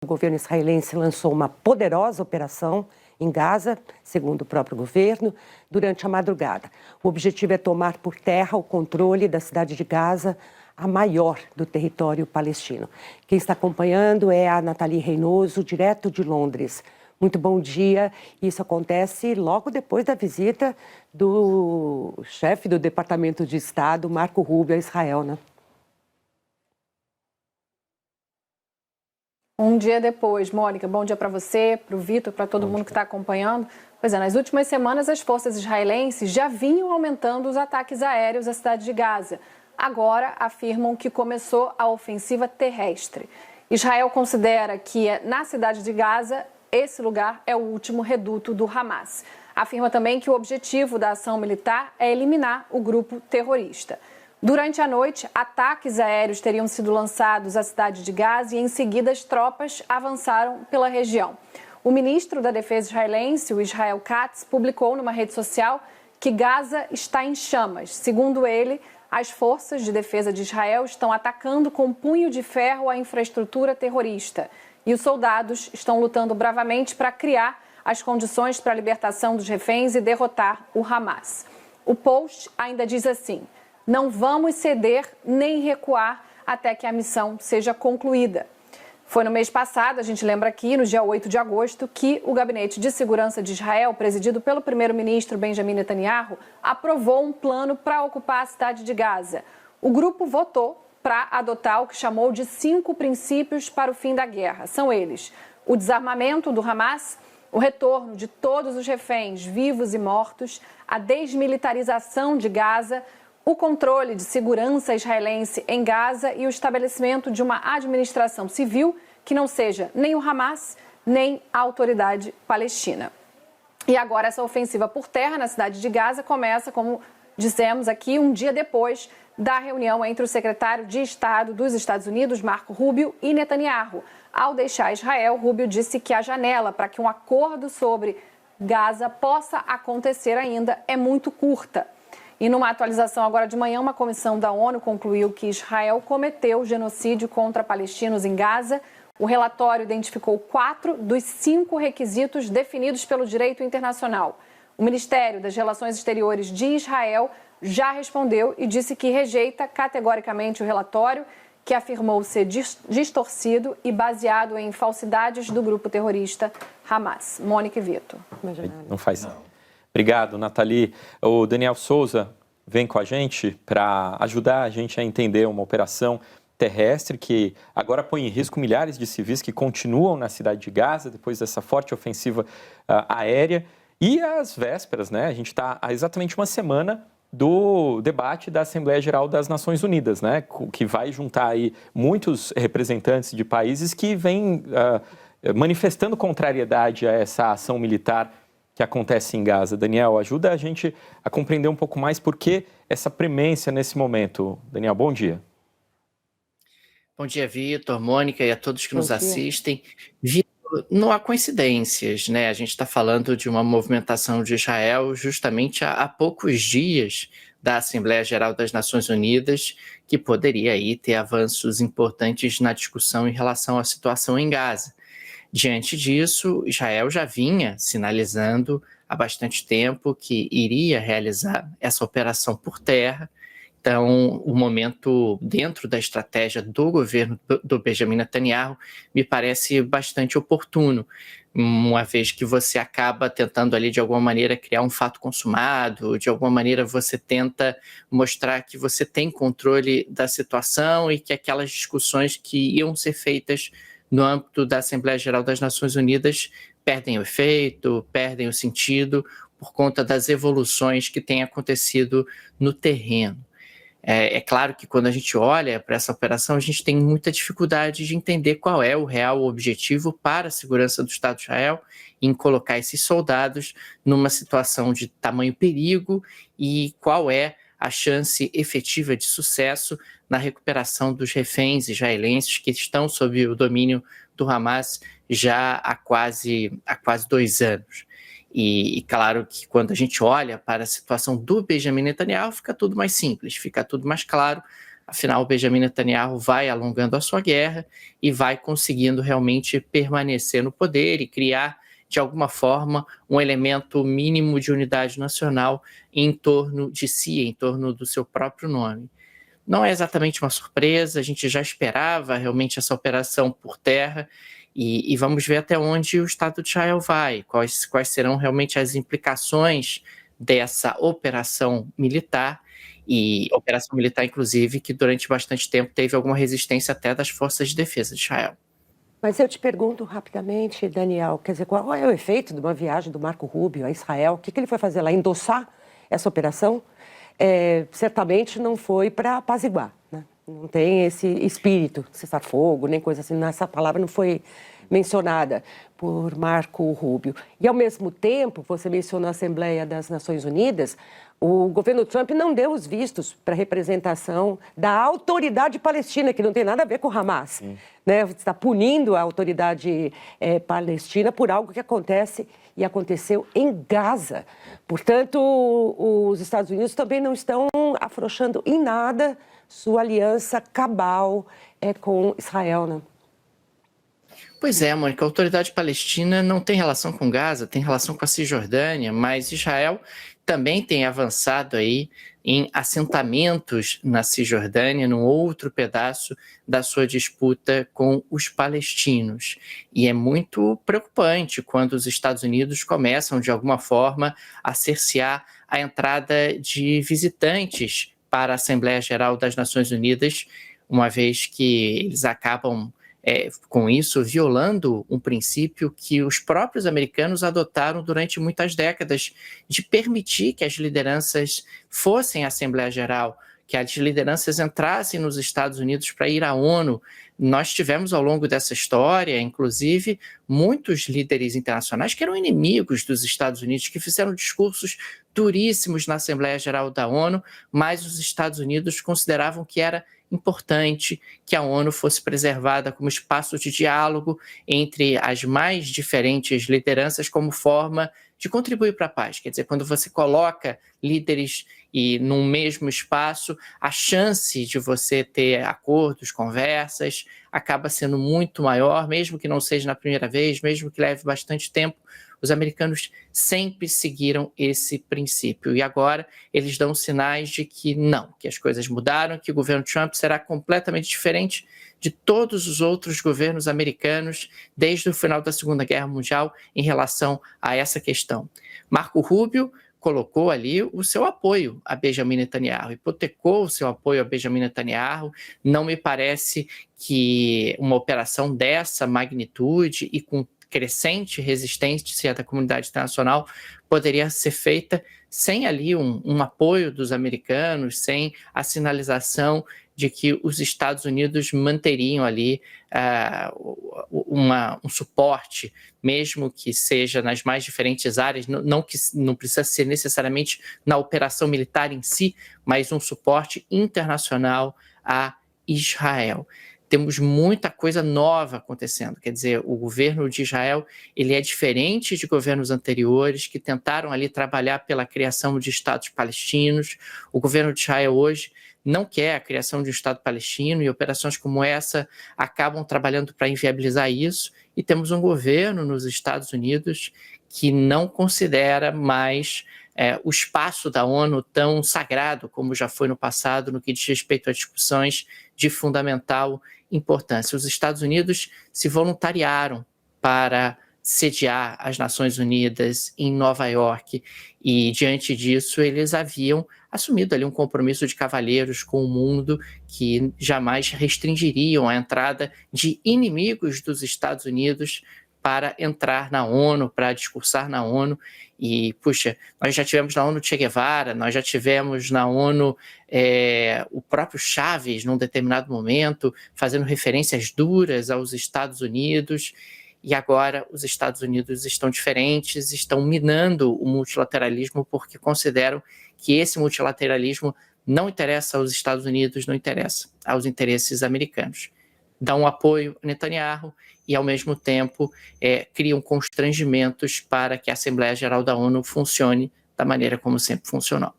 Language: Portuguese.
governo israelense lançou uma poderosa operação em Gaza, segundo o próprio governo, durante a madrugada. O objetivo é tomar por terra o controle da cidade de Gaza, a maior do território palestino. Quem está acompanhando é a Nathalie Reynoso, direto de Londres. Muito bom dia. Isso acontece logo depois da visita do chefe do Departamento de Estado, Marco Rubio, a Israel, né? Um dia depois, Mônica, bom dia para você, para o Vitor, para todo mundo que está acompanhando. Pois é, nas últimas semanas as forças israelenses já vinham aumentando os ataques aéreos à cidade de Gaza. Agora afirmam que começou a ofensiva terrestre. Israel considera que na cidade de Gaza esse lugar é o último reduto do Hamas. Afirma também que o objetivo da ação militar é eliminar o grupo terrorista. Durante a noite, ataques aéreos teriam sido lançados à cidade de Gaza e, em seguida, as tropas avançaram pela região. O ministro da Defesa israelense, o Israel Katz, publicou numa rede social que Gaza está em chamas. Segundo ele, as forças de defesa de Israel estão atacando com punho de ferro a infraestrutura terrorista. E os soldados estão lutando bravamente para criar as condições para a libertação dos reféns e derrotar o Hamas. O post ainda diz assim: não vamos ceder nem recuar até que a missão seja concluída. Foi no mês passado, a gente lembra aqui, no dia 8 de agosto, que o Gabinete de Segurança de Israel, presidido pelo primeiro-ministro Benjamin Netanyahu, aprovou um plano para ocupar a cidade de Gaza. O grupo votou para adotar o que chamou de 5 princípios para o fim da guerra. São eles: o desarmamento do Hamas, o retorno de todos os reféns vivos e mortos, a desmilitarização de Gaza, o controle de segurança israelense em Gaza e o estabelecimento de uma administração civil que não seja nem o Hamas, nem a autoridade palestina. E agora essa ofensiva por terra na cidade de Gaza começa, como dissemos aqui, um dia depois da reunião entre o secretário de Estado dos Estados Unidos, Marco Rubio, e Netanyahu. Ao deixar Israel, Rubio disse que a janela para que um acordo sobre Gaza possa acontecer ainda é muito curta. E numa atualização agora de manhã, uma comissão da ONU concluiu que Israel cometeu genocídio contra palestinos em Gaza. O relatório identificou 4 dos 5 requisitos definidos pelo direito internacional. O Ministério das Relações Exteriores de Israel já respondeu e disse que rejeita categoricamente o relatório, que afirmou ser distorcido e baseado em falsidades do grupo terrorista Hamas. Mônica e Vitor. Não faz. Obrigado, Nathalie. O Daniel Souza vem com a gente para ajudar a gente a entender uma operação terrestre que agora põe em risco milhares de civis que continuam na cidade de Gaza depois dessa forte ofensiva aérea. E às vésperas, né? A gente está há exatamente uma semana do debate da Assembleia Geral das Nações Unidas, né? Que vai juntar aí muitos representantes de países que vêm manifestando contrariedade a essa ação militar que acontece em Gaza. Daniel, ajuda a gente a compreender um pouco mais por que essa premência nesse momento. Daniel, bom dia. Bom dia, Vitor, Mônica e a todos que nos assistem. Vitor, não há coincidências, né? A gente está falando de uma movimentação de Israel justamente há poucos dias da Assembleia Geral das Nações Unidas, que poderia aí ter avanços importantes na discussão em relação à situação em Gaza. Diante disso, Israel já vinha sinalizando há bastante tempo que iria realizar essa operação por terra. Então, o momento dentro da estratégia do governo do Benjamin Netanyahu me parece bastante oportuno, uma vez que você acaba tentando ali de alguma maneira criar um fato consumado, de alguma maneira você tenta mostrar que você tem controle da situação e que aquelas discussões que iam ser feitas no âmbito da Assembleia Geral das Nações Unidas perdem o efeito, perdem o sentido por conta das evoluções que têm acontecido no terreno. É claro que quando a gente olha para essa operação, a gente tem muita dificuldade de entender qual é o real objetivo para a segurança do Estado de Israel em colocar esses soldados numa situação de tamanho perigo e qual é a chance efetiva de sucesso na recuperação dos reféns israelenses que estão sob o domínio do Hamas já há quase 2 anos. E claro que quando a gente olha para a situação do Benjamin Netanyahu, fica tudo mais simples, fica tudo mais claro, Afinal, Benjamin Netanyahu vai alongando a sua guerra e vai conseguindo realmente permanecer no poder e criar, de alguma forma, um elemento mínimo de unidade nacional em torno de si, em torno do seu próprio nome. Não é exatamente uma surpresa, a gente já esperava realmente essa operação por terra, e vamos ver até onde o Estado de Israel vai, quais serão realmente as implicações dessa operação militar, e operação militar, inclusive, que durante bastante tempo teve alguma resistência até das forças de defesa de Israel. Mas eu te pergunto rapidamente, Daniel, quer dizer, qual é o efeito de uma viagem do Marco Rubio a Israel? O que ele foi fazer lá? Endossar essa operação? Certamente não foi para apaziguar, né? Não tem esse espírito, cessar-fogo, nem coisa assim. Essa palavra não foi mencionada por Marco Rubio. E, ao mesmo tempo, você mencionou a Assembleia das Nações Unidas, o governo Trump não deu os vistos para a representação da autoridade palestina, que não tem nada a ver com o Hamas, né? Está punindo a autoridade palestina por algo que acontece e aconteceu em Gaza. Portanto, os Estados Unidos também não estão afrouxando em nada sua aliança cabal com Israel, né? Pois é, Mônica, a autoridade palestina não tem relação com Gaza, tem relação com a Cisjordânia, mas Israel também tem avançado aí em assentamentos na Cisjordânia, num outro pedaço da sua disputa com os palestinos. E é muito preocupante quando os Estados Unidos começam, de alguma forma, a cercear a entrada de visitantes para a Assembleia Geral das Nações Unidas, uma vez que eles acabam com isso, violando um princípio que os próprios americanos adotaram durante muitas décadas, de permitir que as lideranças fossem à Assembleia Geral, que as lideranças entrassem nos Estados Unidos para ir à ONU. Nós tivemos ao longo dessa história, inclusive, muitos líderes internacionais que eram inimigos dos Estados Unidos, que fizeram discursos duríssimos na Assembleia Geral da ONU, mas os Estados Unidos consideravam que era importante que a ONU fosse preservada como espaço de diálogo entre as mais diferentes lideranças como forma de contribuir para a paz. Quer dizer, quando você coloca líderes num mesmo espaço, a chance de você ter acordos, conversas, acaba sendo muito maior, mesmo que não seja na primeira vez, mesmo que leve bastante tempo. Os americanos sempre seguiram esse princípio e agora eles dão sinais de que não, que as coisas mudaram, que o governo Trump será completamente diferente de todos os outros governos americanos desde o final da Segunda Guerra Mundial em relação a essa questão. Marco Rubio colocou ali o seu apoio a Benjamin Netanyahu, hipotecou o seu apoio a Benjamin Netanyahu. Não me parece que uma operação dessa magnitude e com crescente resistência da comunidade internacional poderia ser feita sem ali um apoio dos americanos, sem de que os Estados Unidos manteriam ali um suporte, mesmo que seja nas mais diferentes áreas, não precisa ser necessariamente na operação militar em si, mas um suporte internacional a Israel. Temos muita coisa nova acontecendo, quer dizer, o governo de Israel ele é diferente de governos anteriores que tentaram ali trabalhar pela criação de estados palestinos. O governo de Israel hoje não quer a criação de um Estado palestino e operações como essa acabam trabalhando para inviabilizar isso. E temos um governo nos Estados Unidos que não considera mais o espaço da ONU tão sagrado como já foi no passado no que diz respeito a discussões de fundamental importância. Os Estados Unidos se voluntariaram para sediar as Nações Unidas em Nova York e, diante disso, eles haviam assumido ali um compromisso de cavalheiros com o mundo que jamais restringiriam a entrada de inimigos dos Estados Unidos para entrar na ONU, para discursar na ONU. E, puxa, nós já tivemos na ONU Che Guevara, nós já tivemos na ONU o próprio Chávez, num determinado momento, fazendo referências duras aos Estados Unidos. E agora os Estados Unidos estão diferentes, estão minando o multilateralismo porque consideram que esse multilateralismo não interessa aos Estados Unidos, não interessa aos interesses americanos. Dão apoio a Netanyahu e, ao mesmo tempo, criam constrangimentos para que a Assembleia Geral da ONU funcione da maneira como sempre funcionou.